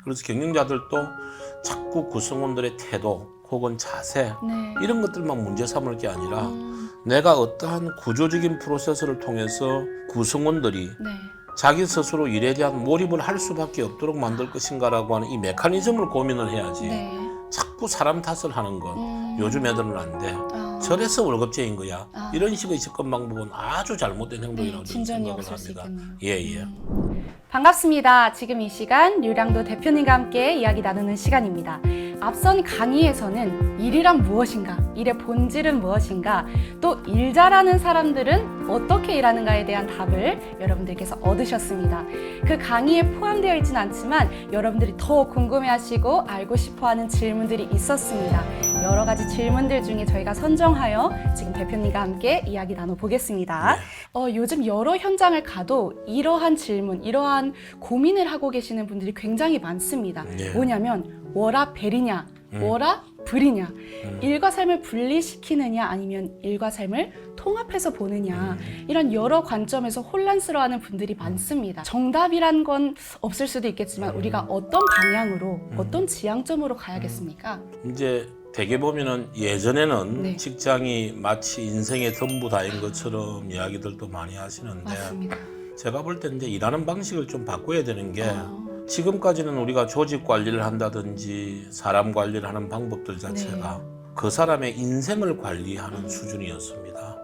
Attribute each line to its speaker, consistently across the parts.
Speaker 1: 그래서 경영자들도 자꾸 구성원들의 태도 혹은 자세
Speaker 2: 네.
Speaker 1: 이런 것들만 문제 삼을 게 아니라 내가 어떠한 구조적인 프로세스를 통해서 구성원들이
Speaker 2: 네.
Speaker 1: 자기 스스로 일에 대한 몰입을 할 수밖에 없도록 만들 것인가라고 하는 이 메커니즘을 고민을 해야지.
Speaker 2: 네.
Speaker 1: 자꾸 사람 탓을 하는 건 요즘 애들은 안 돼.
Speaker 2: 아.
Speaker 1: 저래서 월급제인 거야.
Speaker 2: 아.
Speaker 1: 이런 식의 접근 방법은 아주 잘못된 행동이라고 저는
Speaker 2: 진전이
Speaker 1: 생각을
Speaker 2: 없을 수
Speaker 1: 합니다.
Speaker 2: 있겠네요.
Speaker 1: 예.
Speaker 2: 반갑습니다. 지금 이 시간 류량도 대표님과 함께 이야기 나누는 시간입니다. 앞선 강의에서는 일이란 무엇인가, 일의 본질은 무엇인가, 또 일 잘하는 사람들은 어떻게 일하는가에 대한 답을 여러분들께서 얻으셨습니다. 그 강의에 포함되어 있지는 않지만 여러분들이 더 궁금해하시고 알고 싶어하는 질문들이 있었습니다. 여러 가지 질문들 중에 저희가 선정하여 지금 대표님과 함께 이야기 나눠보겠습니다. 요즘 여러 현장을 가도 이러한 질문, 이러한 고민을 하고 계시는 분들이 굉장히 많습니다.
Speaker 1: 네.
Speaker 2: 뭐냐면 워라 벨이냐, 워라 불이냐, 일과 삶을 분리시키느냐 아니면 일과 삶을 통합해서 보느냐, 이런 여러 관점에서 혼란스러워하는 분들이 많습니다. 정답이란 건 없을 수도 있겠지만 우리가 어떤 방향으로, 어떤 지향점으로 가야겠습니까?
Speaker 1: 이제 대개 보면은 예전에는
Speaker 2: 네.
Speaker 1: 직장이 마치 인생의 전부 다인 것처럼 이야기들도 많이 하시는데
Speaker 2: 맞습니다.
Speaker 1: 제가 볼 때 이제 일하는 방식을 좀 바꿔야 되는 게
Speaker 2: 아.
Speaker 1: 지금까지는 우리가 조직 관리를 한다든지 사람 관리를 하는 방법들 자체가 그 사람의 인생을 관리하는 수준이었습니다.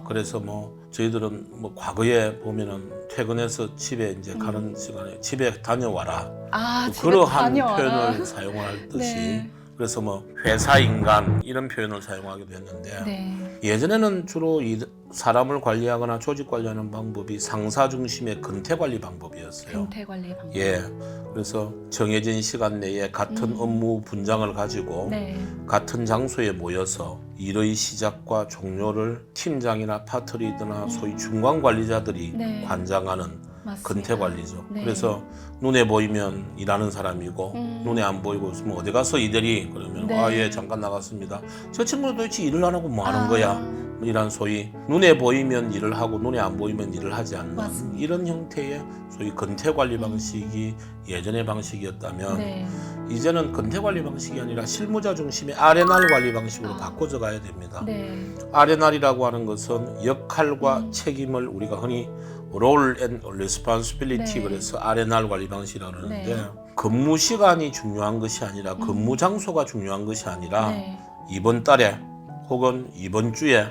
Speaker 1: 그래서 뭐 저희들은 뭐 과거에 보면은 퇴근해서 집에 이제 가는 시간에 집에 다녀와라.
Speaker 2: 집에
Speaker 1: 그러한
Speaker 2: 다녀와라.
Speaker 1: 표현을 사용할 듯이
Speaker 2: 네.
Speaker 1: 그래서 뭐 회사 인간 이런 표현을 사용하기도 했는데
Speaker 2: 네.
Speaker 1: 예전에는 주로 사람을 관리하거나 조직 관리하는 방법이 상사 중심의 근태 관리 방법이었어요.
Speaker 2: 근태 관리 방법.
Speaker 1: 예. 그래서 정해진 시간 내에 같은 업무 분장을 가지고
Speaker 2: 네.
Speaker 1: 같은 장소에 모여서 일의 시작과 종료를 팀장이나 파트리더나 소위 중간 관리자들이
Speaker 2: 네.
Speaker 1: 관장하는
Speaker 2: 맞습니다.
Speaker 1: 근태 관리죠.
Speaker 2: 네.
Speaker 1: 그래서 눈에 보이면 일하는 사람이고 눈에 안 보이고 있으면 어디 가서 이대리 그러면
Speaker 2: 네.
Speaker 1: 아 예 잠깐 나갔습니다. 저 친구는 도대체 일을 안 하고 뭐 하는
Speaker 2: 아.
Speaker 1: 거야? 이란 소위 눈에 보이면 일을 하고 눈에 안 보이면 일을 하지 않는
Speaker 2: 맞습니다.
Speaker 1: 이런 형태의 소위 근태 관리 방식이 예전의 방식이었다면
Speaker 2: 네.
Speaker 1: 이제는 근태 관리 방식이 아니라 실무자 중심의 R&R 관리 방식으로 바꿔져 가야 됩니다.
Speaker 2: 네.
Speaker 1: R&R이라고 하는 것은 역할과 책임을 우리가 흔히 Role and Responsibility
Speaker 2: 네.
Speaker 1: 그래서 R&R 관리 방식이라고 그러는데
Speaker 2: 네.
Speaker 1: 근무 시간이 중요한 것이 아니라 근무 장소가 중요한 것이 아니라
Speaker 2: 네.
Speaker 1: 이번 달에 혹은 이번 주에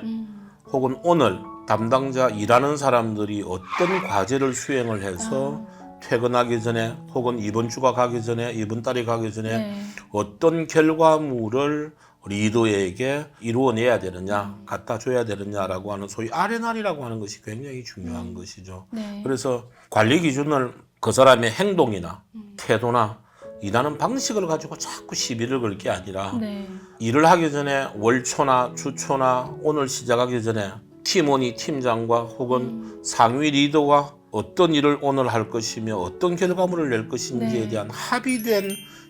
Speaker 1: 혹은 오늘 담당자 일하는 사람들이 어떤 과제를 수행을 해서 퇴근하기 전에 혹은 이번 주가 가기 전에 이번 달이 가기 전에
Speaker 2: 네.
Speaker 1: 어떤 결과물을 리더에게 이루어내야 되느냐 갖다 줘야 되느냐라고 하는 소위 R&R이라고 하는 것이 굉장히 중요한 것이죠.
Speaker 2: 네.
Speaker 1: 그래서 관리 기준을 그 사람의 행동이나 태도나 일하는 방식을 가지고 자꾸 시비를 걸 게 아니라
Speaker 2: 네.
Speaker 1: 일을 하기 전에 월초나 주초나 오늘 시작하기 전에 팀원이 팀장과 혹은 상위 리더와 어떤 일을 오늘 할 것이며 어떤 결과물을 낼 것인지에
Speaker 2: 네.
Speaker 1: 대한 합의된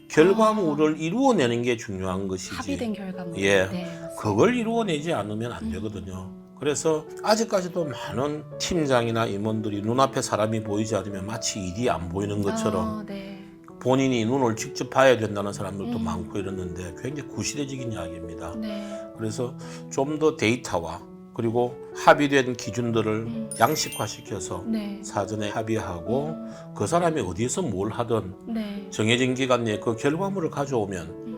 Speaker 1: 결과물을 이루어내는 게 중요한 것이지.
Speaker 2: 합의된 결과물.
Speaker 1: 예.
Speaker 2: 네, 맞습니다.
Speaker 1: 그걸 이루어내지 않으면 안 되거든요. 그래서 아직까지도 많은 팀장이나 임원들이 눈앞에 사람이 보이지 않으면 마치 일이 안 보이는 것처럼
Speaker 2: 네.
Speaker 1: 본인이 눈을 직접 봐야 된다는 사람들도 많고 이랬는데 굉장히 구시대적인 이야기입니다.
Speaker 2: 네.
Speaker 1: 그래서 좀 더 데이터와 그리고 합의된 기준들을 양식화시켜서
Speaker 2: 네.
Speaker 1: 사전에 합의하고 그 사람이 어디에서 뭘 하든
Speaker 2: 네.
Speaker 1: 정해진 기간 내에 그 결과물을 가져오면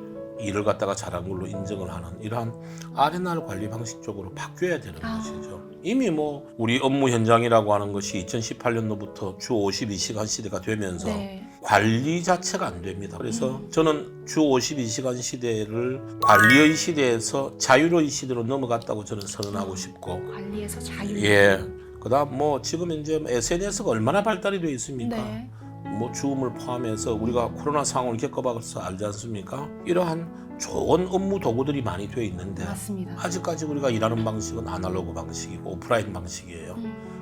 Speaker 1: 일을 갖다가 잘한 걸로 인정을 하는 이러한 R&R 관리 방식 쪽으로 바뀌어야 되는 것이죠. 이미 뭐 우리 업무 현장이라고 하는 것이 2018년도부터 주 52시간 시대가 되면서
Speaker 2: 네.
Speaker 1: 관리 자체가 안 됩니다. 그래서 저는 주 52시간 시대를 관리의 시대에서 자유로의 시대로 넘어갔다고 저는 선언하고 싶고
Speaker 2: 관리에서 자유.
Speaker 1: 예. 그다음 뭐 지금 이제 SNS가 얼마나 발달이 되어 있습니까?
Speaker 2: 네.
Speaker 1: 뭐 줌을 포함해서 우리가 코로나 상황을 겪어봐서 알지 않습니까? 이러한 좋은 업무 도구들이 많이 되어 있는데
Speaker 2: 맞습니다.
Speaker 1: 아직까지 우리가 일하는 방식은 아날로그 방식이고 오프라인 방식이에요.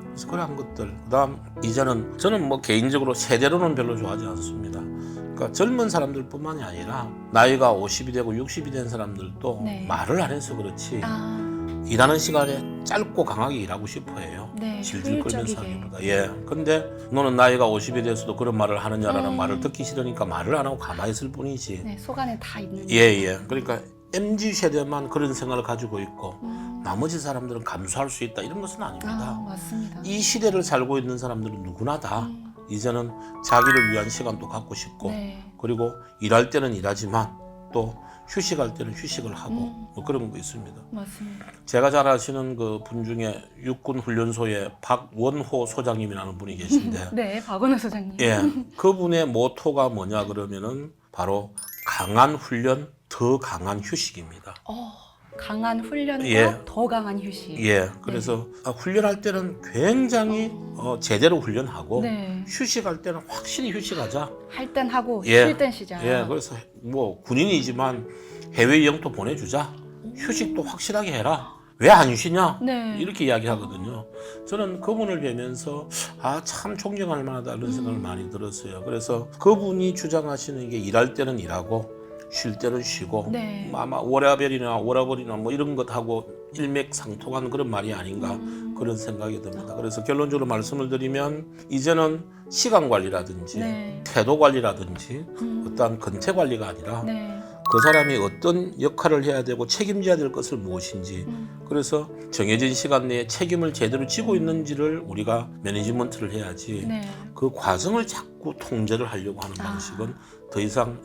Speaker 1: 그래서 그런 것들. 그다음 이제는 저는 뭐 개인적으로 세대로는 별로 좋아하지 않습니다. 그러니까 젊은 사람들뿐만이 아니라 나이가 50이 되고 60이 된 사람들도
Speaker 2: 네.
Speaker 1: 말을 안 해서 그렇지
Speaker 2: 아.
Speaker 1: 일하는 시간에 짧고 강하게 일하고 싶어해요.
Speaker 2: 네,
Speaker 1: 질질 끌면서
Speaker 2: 효율적이게.
Speaker 1: 하기보다. 예. 근데 너는 나이가 50이 돼서도 그런 말을 하느냐라는 말을 듣기 싫으니까 말을 안 하고 가만히 있을 뿐이지.
Speaker 2: 네, 속 안에 다 있는.
Speaker 1: 예. 그러니까 MZ 세대만 그런 생각을 가지고 있고 나머지 사람들은 감수할 수 있다 이런 것은 아닙니다.
Speaker 2: 맞습니다.
Speaker 1: 이 시대를 살고 있는 사람들은 누구나 다 이제는 자기를 위한 시간도 갖고 싶고
Speaker 2: 네.
Speaker 1: 그리고 일할 때는 일하지만 또 휴식할 때는 휴식을 하고 뭐 그런 거 있습니다.
Speaker 2: 맞습니다.
Speaker 1: 제가 잘 아시는 그 분 중에 육군 훈련소에 박원호 소장님이라는 분이 계신데
Speaker 2: 네, 박원호 소장님.
Speaker 1: 예, 그분의 모토가 뭐냐 그러면은 바로 강한 훈련, 더 강한 휴식입니다.
Speaker 2: 강한 훈련과
Speaker 1: 예.
Speaker 2: 더 강한 휴식.
Speaker 1: 예, 그래서 훈련할 때는 굉장히 제대로 훈련하고
Speaker 2: 네.
Speaker 1: 휴식할 때는 확실히 휴식하자.
Speaker 2: 할 땐 하고
Speaker 1: 예.
Speaker 2: 쉴 땐 쉬자.
Speaker 1: 예, 그래서 뭐 군인이지만 해외 영토 보내주자. 휴식도 확실하게 해라. 왜 안 쉬냐?
Speaker 2: 네.
Speaker 1: 이렇게 이야기하거든요. 저는 그분을 뵈면서 참 존경할 만하다 이런 생각을 많이 들었어요. 그래서 그분이 주장하시는 게 일할 때는 일하고 쉴 때는 쉬고
Speaker 2: 네.
Speaker 1: 아마 워라벨이나 뭐 이런 것하고 일맥상통한 그런 말이 아닌가 그런 생각이 듭니다. 그래서 결론적으로 말씀을 드리면 이제는 시간 관리라든지
Speaker 2: 네.
Speaker 1: 태도 관리라든지 어떠한 근태 관리가 아니라
Speaker 2: 네.
Speaker 1: 그 사람이 어떤 역할을 해야 되고 책임져야 될 것을 무엇인지 그래서 정해진 시간 내에 책임을 제대로 지고 있는지를 우리가 매니지먼트를 해야지
Speaker 2: 네.
Speaker 1: 그 과정을 자꾸 통제를 하려고 하는 방식은 더 이상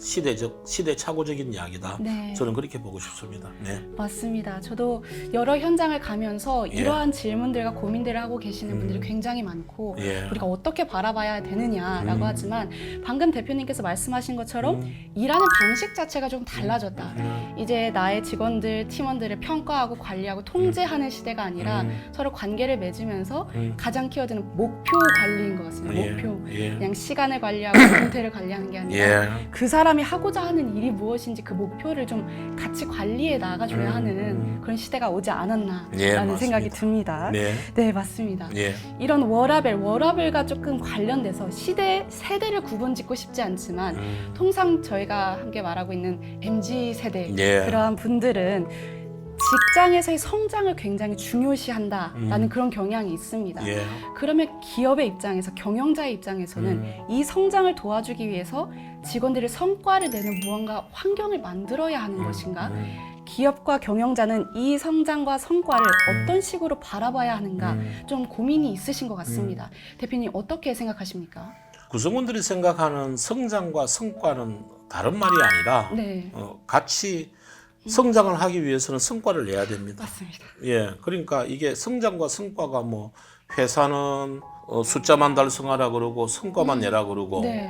Speaker 1: 시대착오적인 이야기다.
Speaker 2: 네.
Speaker 1: 저는 그렇게 보고 싶습니다. 네.
Speaker 2: 맞습니다. 저도 여러 현장을 가면서
Speaker 1: 예.
Speaker 2: 이러한 질문들과 고민들을 하고 계시는 분들이 굉장히 많고
Speaker 1: 예.
Speaker 2: 우리가 어떻게 바라봐야 되느냐라고 하지만 방금 대표님께서 말씀하신 것처럼 일하는 방식 자체가 좀 달라졌다. 이제 나의 직원들, 팀원들을 평가하고 관리하고 통제하는 시대가 아니라 서로 관계를 맺으면서 가장 키워드는 목표 관리인 것 같습니다.
Speaker 1: 예.
Speaker 2: 목표.
Speaker 1: 예.
Speaker 2: 그냥 시간을 관리하고 상태를 관리하는 게 아니라
Speaker 1: 예.
Speaker 2: 그 사람이 하고자 하는 일이 무엇인지 그 목표를 좀 같이 관리해 나가줘야 하는 그런 시대가 오지 않았나라는
Speaker 1: 예, 맞습니다.
Speaker 2: 생각이 듭니다.
Speaker 1: 네.
Speaker 2: 네, 맞습니다.
Speaker 1: 예.
Speaker 2: 이런 워라벨과 조금 관련돼서 세대를 구분짓고 싶지 않지만 통상 저희가 함께 말하고 있는 MZ 세대
Speaker 1: 예.
Speaker 2: 그러한 분들은 직장에서의 성장을 굉장히 중요시한다라는 그런 경향이 있습니다.
Speaker 1: 예.
Speaker 2: 그러면 기업의 입장에서 경영자의 입장에서는 이 성장을 도와주기 위해서 직원들의 성과를 내는 무언가 환경을 만들어야 하는 것인가? 기업과 경영자는 이 성장과 성과를 어떤 식으로 바라봐야 하는가? 좀 고민이 있으신 것 같습니다. 대표님 어떻게 생각하십니까?
Speaker 1: 구성원들이 생각하는 성장과 성과는 다른 말이 아니라
Speaker 2: 네,
Speaker 1: 같이 성장을 하기 위해서는 성과를 내야 됩니다.
Speaker 2: 맞습니다.
Speaker 1: 예, 그러니까 이게 성장과 성과가 뭐 회사는 숫자만 달성하라 그러고 성과만 내라 그러고
Speaker 2: 네.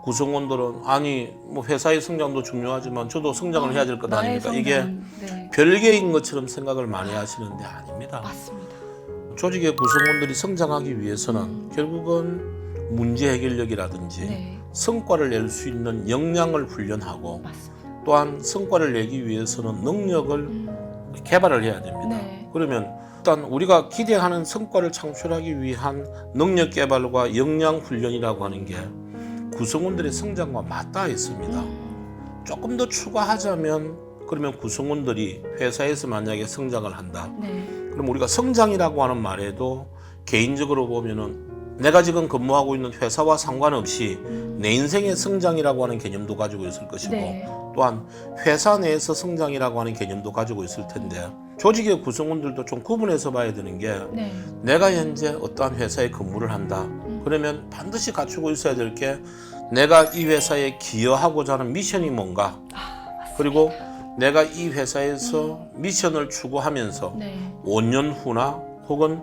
Speaker 1: 구성원들은 아니 뭐 회사의 성장도 중요하지만 저도 성장을 해야 될 것
Speaker 2: 나의
Speaker 1: 아닙니까?
Speaker 2: 성장.
Speaker 1: 이게
Speaker 2: 네,
Speaker 1: 별개인 것처럼 생각을 많이 하시는데 아닙니다.
Speaker 2: 맞습니다.
Speaker 1: 조직의 구성원들이 성장하기 위해서는 결국은 문제 해결력이라든지
Speaker 2: 네,
Speaker 1: 성과를 낼 수 있는 역량을 훈련하고
Speaker 2: 맞습니다.
Speaker 1: 또한 성과를 내기 위해서는 능력을 개발을 해야 됩니다.
Speaker 2: 네.
Speaker 1: 그러면 일단 우리가 기대하는 성과를 창출하기 위한 능력 개발과 역량 훈련이라고 하는 게 구성원들의 성장과 맞닿아 있습니다. 조금 더 추가하자면 그러면 구성원들이 회사에서 만약에 성장을 한다.
Speaker 2: 네,
Speaker 1: 그럼 우리가 성장이라고 하는 말에도 개인적으로 보면은 내가 지금 근무하고 있는 회사와 상관없이 내 인생의 성장이라고 하는 개념도 가지고 있을 것이고
Speaker 2: 네.
Speaker 1: 또한 회사 내에서 성장이라고 하는 개념도 가지고 있을 텐데 조직의 구성원들도 좀 구분해서 봐야 되는 게
Speaker 2: 네.
Speaker 1: 내가 현재 어떠한 회사에 근무를 한다. 그러면 반드시 갖추고 있어야 될 게 내가 이 회사에 기여하고자 하는 미션이 뭔가 그리고 내가 이 회사에서 미션을 추구하면서
Speaker 2: 네.
Speaker 1: 5년 후나 혹은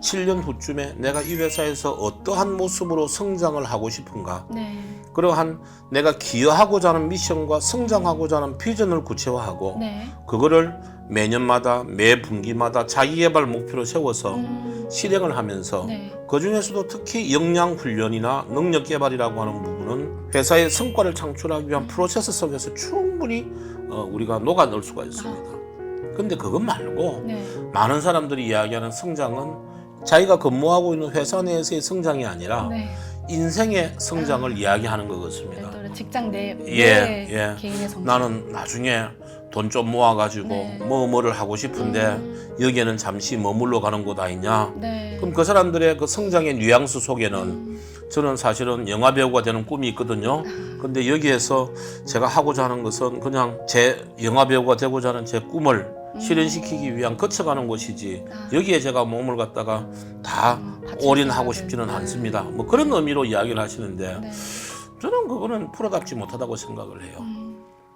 Speaker 1: 7년 후쯤에 내가 이 회사에서 어떠한 모습으로 성장을 하고 싶은가
Speaker 2: 네.
Speaker 1: 그러한 내가 기여하고자 하는 미션과 성장하고자 하는 비전을 구체화하고
Speaker 2: 네.
Speaker 1: 그거를 매년마다 매 분기마다 자기개발 목표로 세워서 실행을 하면서
Speaker 2: 네.
Speaker 1: 그중에서도 특히 역량 훈련이나 능력 개발이라고 하는 부분은 회사의 성과를 창출하기 위한 프로세스 속에서 충분히 우리가 녹아 넣을 수가 있습니다. 근데 그것 말고
Speaker 2: 네.
Speaker 1: 많은 사람들이 이야기하는 성장은 자기가 근무하고 있는 회사 내에서의 성장이 아니라
Speaker 2: 네.
Speaker 1: 인생의 성장을 이야기하는 것 같습니다.
Speaker 2: 별도로 직장 내
Speaker 1: 예, 예.
Speaker 2: 개인의 성장.
Speaker 1: 나는 나중에 돈 좀 모아가지고
Speaker 2: 네.
Speaker 1: 뭐를 하고 싶은데 여기에는 잠시 머물러 가는 곳 아니냐.
Speaker 2: 네.
Speaker 1: 그럼 그 사람들의 그 성장의 뉘앙스 속에는 저는 사실은 영화 배우가 되는 꿈이 있거든요. 근데 여기에서 제가 하고자 하는 것은 그냥 제 영화 배우가 되고자 하는 제 꿈을 실현시키기 위한 거쳐가는 곳이지 여기에 제가 몸을 갖다가 다 올인하고 싶지는 않습니다. 뭐 그런 의미로 이야기를 하시는데
Speaker 2: 네.
Speaker 1: 저는 그거는 프로답지 못하다고 생각을 해요.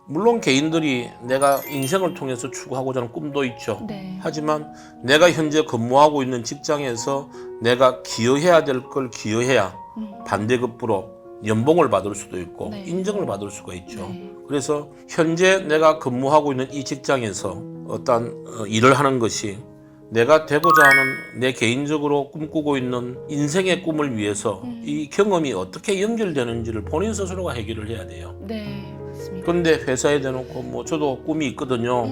Speaker 1: 물론 개인들이 내가 인생을 통해서 추구하고자 하는 꿈도 있죠.
Speaker 2: 네.
Speaker 1: 하지만 내가 현재 근무하고 있는 직장에서 내가 기여해야 될 걸 기여해야 반대급부로 연봉을 받을 수도 있고
Speaker 2: 네.
Speaker 1: 인정을 받을 수가 있죠.
Speaker 2: 네.
Speaker 1: 그래서 현재 내가 근무하고 있는 이 직장에서 어떤 일을 하는 것이 내가 되고자 하는 내 개인적으로 꿈꾸고 있는 인생의 꿈을 위해서 이 경험이 어떻게 연결되는지를 본인 스스로가 해결을 해야 돼요.
Speaker 2: 네. 맞습니다.
Speaker 1: 그런데 회사에 대놓고 뭐 저도 꿈이 있거든요.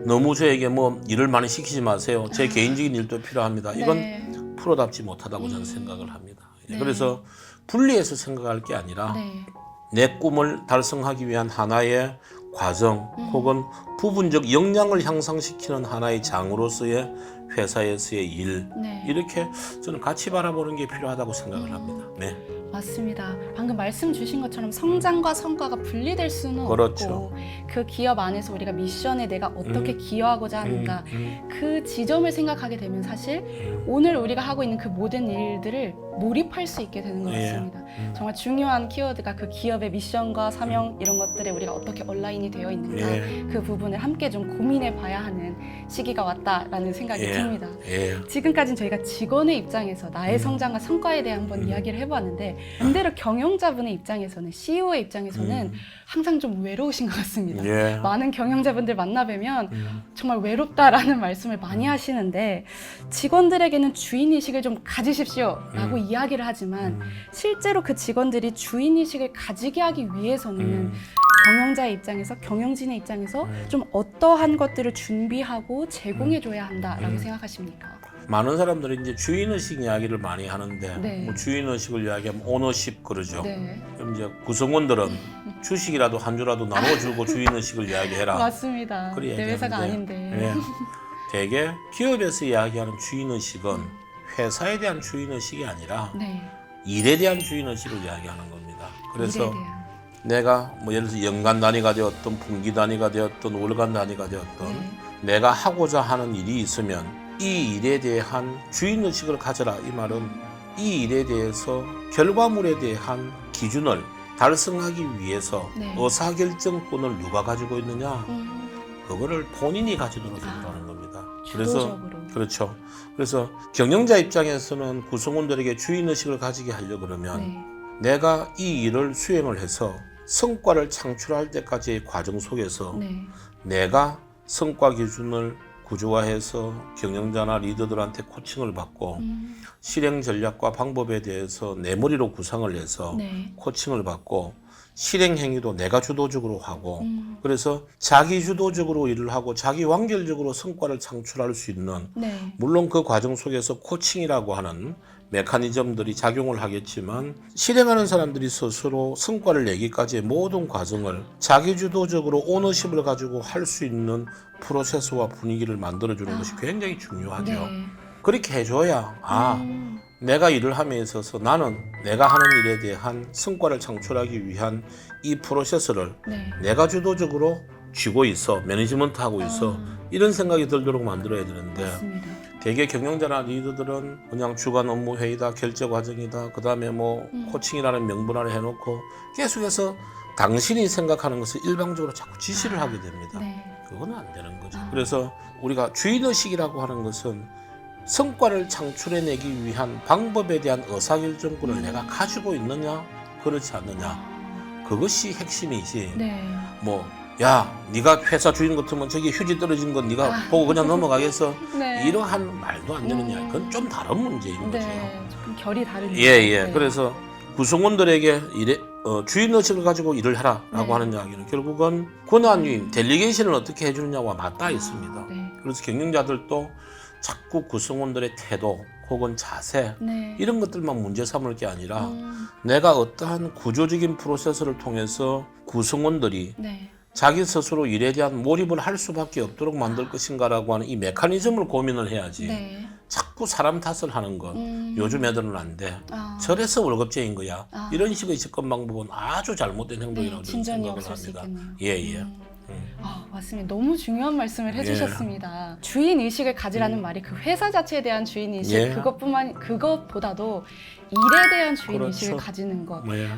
Speaker 1: 너무 저에게 뭐 일을 많이 시키지 마세요. 제 개인적인 일도 필요합니다. 이건
Speaker 2: 네.
Speaker 1: 프로답지 못하다고 저는 생각을 합니다.
Speaker 2: 네.
Speaker 1: 그래서 분리해서 생각할 게 아니라
Speaker 2: 네.
Speaker 1: 내 꿈을 달성하기 위한 하나의 과정 혹은 부분적 역량을 향상시키는 하나의 장으로서의 회사에서의 일
Speaker 2: 네.
Speaker 1: 이렇게 저는 같이 바라보는 게 필요하다고 생각을 합니다. 네.
Speaker 2: 맞습니다. 방금 말씀 주신 것처럼 성장과 성과가 분리될 수는
Speaker 1: 그렇죠.
Speaker 2: 없고 그 기업 안에서 우리가 미션에 내가 어떻게 기여하고자 하는가 그 지점을 생각하게 되면 사실 오늘 우리가 하고 있는 그 모든 일들을 몰입할 수 있게 되는 것
Speaker 1: 예.
Speaker 2: 같습니다. 정말 중요한 키워드가 그 기업의 미션과 사명 이런 것들에 우리가 어떻게 온라인이 되어 있는가
Speaker 1: 예.
Speaker 2: 그 부분을 함께 좀 고민해 봐야 하는 시기가 왔다라는 생각이
Speaker 1: 예.
Speaker 2: 듭니다.
Speaker 1: 예.
Speaker 2: 지금까지는 저희가 직원의 입장에서 나의 성장과 성과에 대해 한번 이야기를 해보았는데 반대로 경영자분의 입장에서는 CEO의 입장에서는 항상 좀 외로우신 것 같습니다.
Speaker 1: 예.
Speaker 2: 많은 경영자분들 만나뵈면 정말 외롭다라는 말씀을 많이 하시는데 직원들에게는 주인의식을 좀 가지십시오 라고 이야기를 하지만 실제로 그 직원들이 주인의식을 가지게 하기 위해서는 경영자의 입장에서 경영진의 입장에서 좀 어떠한 것들을 준비하고 제공해줘야 한다라고 생각하십니까?
Speaker 1: 많은 사람들이 이제 주인의식 이야기를 많이 하는데
Speaker 2: 네.
Speaker 1: 뭐 주인의식을 이야기하면 오너십 그러죠.
Speaker 2: 네,
Speaker 1: 그럼 이제 구성원들은 주식이라도 한 주라도 나눠주고 주인의식을 이야기해라.
Speaker 2: 맞습니다.
Speaker 1: 그래
Speaker 2: 내 회사가
Speaker 1: 얘기하는데,
Speaker 2: 아닌데.
Speaker 1: 예. 대개 기업에서 이야기하는 주인의식은 회사에 대한 주인의식이 아니라
Speaker 2: 네,
Speaker 1: 일에 대한 주인의식을 이야기하는 겁니다. 그래서
Speaker 2: 일에 대한.
Speaker 1: 내가 뭐 예를 들어서 연간 단위가 되었던 분기 단위가 되었던 월간 단위가 되었던
Speaker 2: 네.
Speaker 1: 내가 하고자 하는 일이 있으면 이 일에 대한 주인의식을 가져라. 이 말은 이 일에 대해서 결과물에 대한 기준을 달성하기 위해서
Speaker 2: 네.
Speaker 1: 의사결정권을 누가 가지고 있느냐 그거를 본인이 가지도록 된다는 겁니다. 그래서
Speaker 2: 주도적으로.
Speaker 1: 그렇죠. 그래서 경영자 입장에서는 구성원들에게 주인의식을 가지게 하려 그러면
Speaker 2: 네.
Speaker 1: 내가 이 일을 수행을 해서 성과를 창출할 때까지의 과정 속에서
Speaker 2: 네.
Speaker 1: 내가 성과 기준을 구조화해서 경영자나 리더들한테 코칭을 받고 실행 전략과 방법에 대해서 내 머리로 구상을 해서
Speaker 2: 네.
Speaker 1: 코칭을 받고 실행 행위도 내가 주도적으로 하고 그래서 자기 주도적으로 일을 하고 자기 완결적으로 성과를 창출할 수 있는
Speaker 2: 네.
Speaker 1: 물론 그 과정 속에서 코칭이라고 하는 메커니즘들이 작용을 하겠지만 실행하는 사람들이 스스로 성과를 내기까지의 모든 과정을 자기주도적으로 오너십을 가지고 할 수 있는 프로세스와 분위기를 만들어주는 것이 굉장히 중요하죠.
Speaker 2: 네.
Speaker 1: 그렇게 해줘야 내가 일을 함에 있어서 나는 내가 하는 일에 대한 성과를 창출하기 위한 이 프로세스를
Speaker 2: 네.
Speaker 1: 내가 주도적으로 쥐고 있어 매니지먼트하고 있어 이런 생각이 들도록 만들어야 되는데
Speaker 2: 맞습니다.
Speaker 1: 대개 경영자나 리더들은 그냥 주간 업무 회의다, 결제 과정이다, 그 다음에 뭐 코칭이라는 명분 안에 해놓고 계속해서 당신이 생각하는 것을 일방적으로 자꾸 지시를 하게 됩니다.
Speaker 2: 네.
Speaker 1: 그거는 안 되는 거죠. 그래서 우리가 주인의식이라고 하는 것은 성과를 창출해내기 위한 방법에 대한 의사결정권을 내가 가지고 있느냐, 그렇지 않느냐. 그것이 핵심이지.
Speaker 2: 네.
Speaker 1: 뭐 야, 네가 회사 주인 같으면 저기 휴지 떨어진 건 네가 보고 그냥 넘어가겠어.
Speaker 2: 네.
Speaker 1: 이러한 말도 안 되는 이야기. 그건 좀 다른 문제인 거죠.
Speaker 2: 네. 조금 결이 다른.
Speaker 1: 예.
Speaker 2: 네.
Speaker 1: 그래서 구성원들에게 주인의식을 가지고 일을 하라라고
Speaker 2: 네.
Speaker 1: 하는 이야기는 결국은 권한위임, 델리게이션을 어떻게 해주느냐와 맞닿아 있습니다.
Speaker 2: 네.
Speaker 1: 그래서 경영자들도 자꾸 구성원들의 태도 혹은 자세
Speaker 2: 네.
Speaker 1: 이런 것들만 문제 삼을 게 아니라 내가 어떠한 구조적인 프로세스를 통해서 구성원들이
Speaker 2: 네.
Speaker 1: 자기 스스로 일에 대한 몰입을 할 수밖에 없도록 만들 것인가라고 하는 이 메커니즘을 고민을 해야지.
Speaker 2: 네.
Speaker 1: 자꾸 사람 탓을 하는 것. 요즘 애들은 안 돼.
Speaker 2: 아.
Speaker 1: 저래서 월급쟁인 거야. 이런 식의 접근 방법은 아주 잘못된 행동이라고
Speaker 2: 네,
Speaker 1: 저는
Speaker 2: 진전이
Speaker 1: 생각을
Speaker 2: 없을 수
Speaker 1: 합니다.
Speaker 2: 있겠네요.
Speaker 1: 예.
Speaker 2: 아, 맞습니다. 너무 중요한 말씀을
Speaker 1: 예.
Speaker 2: 해주셨습니다. 주인 의식을 가지라는 말이 그 회사 자체에 대한 주인 의식
Speaker 1: 예.
Speaker 2: 그것보다도 일에 대한 주인
Speaker 1: 그렇죠.
Speaker 2: 의식을 가지는 것.
Speaker 1: 예.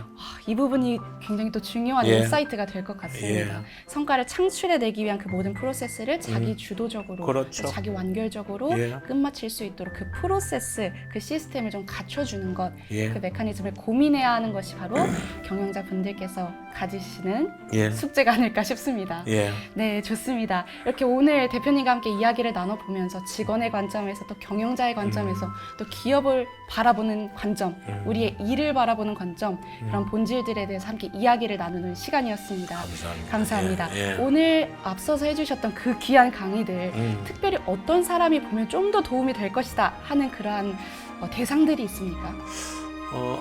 Speaker 2: 이 부분이 굉장히 또 중요한
Speaker 1: 예.
Speaker 2: 인사이트가 될 것 같습니다.
Speaker 1: 예.
Speaker 2: 성과를 창출해내기 위한 그 모든 프로세스를 자기 주도적으로,
Speaker 1: 그렇죠.
Speaker 2: 자기 완결적으로
Speaker 1: 예.
Speaker 2: 끝마칠 수 있도록 그 프로세스, 그 시스템을 좀 갖춰주는 것,
Speaker 1: 예.
Speaker 2: 그 메커니즘을 고민해야 하는 것이 바로 경영자분들께서 가지시는
Speaker 1: 예.
Speaker 2: 숙제가 아닐까 싶습니다.
Speaker 1: 예.
Speaker 2: 네, 좋습니다. 이렇게 오늘 대표님과 함께 이야기를 나눠보면서 직원의 관점에서 또 경영자의 관점에서 또 기업을 바라보는 관점, 우리의 일을 바라보는 관점, 그런 본질들에 대해서 함께 이야기를 나누는 시간이었습니다.
Speaker 1: 감사합니다.
Speaker 2: 감사합니다.
Speaker 1: 예. 예.
Speaker 2: 오늘 앞서서 해주셨던 그 귀한 강의들, 특별히 어떤 사람이 보면 좀 더 도움이 될 것이다 하는 그러한 대상들이 있습니까?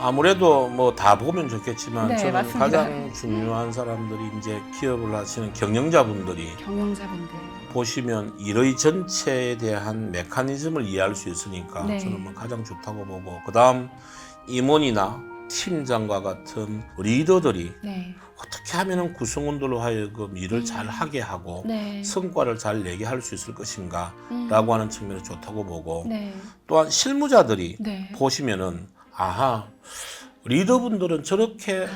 Speaker 1: 아무래도 뭐 다 보면 좋겠지만
Speaker 2: 네,
Speaker 1: 저는
Speaker 2: 맞습니다.
Speaker 1: 가장 중요한 사람들이 이제 기업을 하시는 경영자분들이
Speaker 2: 경영자분들.
Speaker 1: 보시면 일의 전체에 대한 메커니즘을 이해할 수 있으니까
Speaker 2: 네.
Speaker 1: 저는 뭐 가장 좋다고 보고, 그다음 임원이나 팀장과 같은 리더들이
Speaker 2: 네.
Speaker 1: 어떻게 하면은 구성원들로 하여금 일을 잘 하게 하고
Speaker 2: 네.
Speaker 1: 성과를 잘 내게 할 수 있을 것인가라고 하는 측면에서 좋다고 보고,
Speaker 2: 네.
Speaker 1: 또한 실무자들이
Speaker 2: 네.
Speaker 1: 보시면은 아하, 리더분들은 저렇게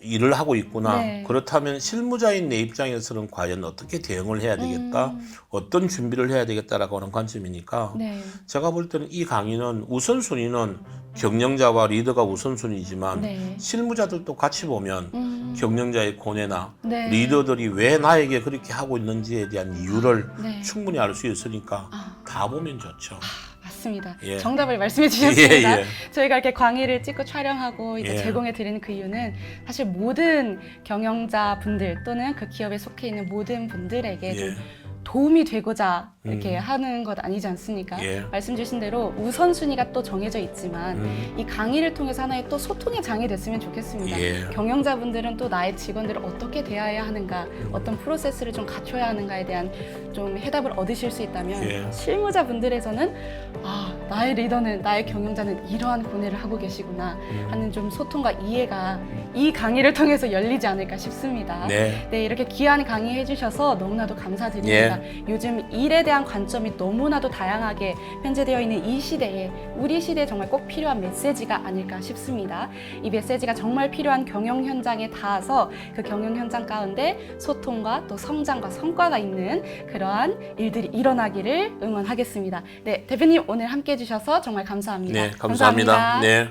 Speaker 1: 일을 하고 있구나.
Speaker 2: 네.
Speaker 1: 그렇다면 실무자인 내 입장에서는 과연 어떻게 대응을 해야 되겠다, 어떤 준비를 해야 되겠다라고 하는 관점이니까
Speaker 2: 네.
Speaker 1: 제가 볼 때는 이 강의는 우선순위는 경영자와 리더가 우선순위지만
Speaker 2: 네.
Speaker 1: 실무자들도 같이 보면 경영자의 고뇌나
Speaker 2: 네.
Speaker 1: 리더들이 왜 나에게 그렇게 하고 있는지에 대한 이유를
Speaker 2: 네.
Speaker 1: 충분히 알 수 있으니까 다 보면 좋죠.
Speaker 2: 맞습니다.
Speaker 1: 예.
Speaker 2: 정답을 말씀해 주셨습니다.
Speaker 1: 예, 예.
Speaker 2: 저희가 이렇게 강의를 찍고 촬영하고 이제
Speaker 1: 예.
Speaker 2: 제공해 드리는 그 이유는 사실 모든 경영자 분들 또는 그 기업에 속해 있는 모든 분들에게 좀
Speaker 1: 예.
Speaker 2: 도움이 되고자 이렇게 하는 것 아니지 않습니까?
Speaker 1: 예.
Speaker 2: 말씀 주신 대로 우선순위가 또 정해져 있지만 이 강의를 통해서 하나의 또 소통의 장이 됐으면 좋겠습니다.
Speaker 1: 예.
Speaker 2: 경영자분들은 또 나의 직원들을 어떻게 대해야 하는가, 어떤 프로세스를 좀 갖춰야 하는가에 대한 좀 해답을 얻으실 수 있다면
Speaker 1: 예.
Speaker 2: 실무자분들에서는 나의 리더는, 나의 경영자는 이러한 고뇌를 하고 계시구나 하는 좀 소통과 이해가 이 강의를 통해서 열리지 않을까 싶습니다.
Speaker 1: 네.
Speaker 2: 네, 이렇게 귀한 강의 해주셔서 너무나도 감사드립니다. 요즘 일에 대한 관점이 너무나도 다양하게 편제되어 있는 이 시대에 우리 시대에 정말 꼭 필요한 메시지가 아닐까 싶습니다. 이 메시지가 정말 필요한 경영 현장에 닿아서 그 경영 현장 가운데 소통과 또 성장과 성과가 있는 그러한 일들이 일어나기를 응원하겠습니다. 네, 대표님 오늘 함께 해주셔서 정말 감사합니다.
Speaker 1: 네, 감사합니다. 네.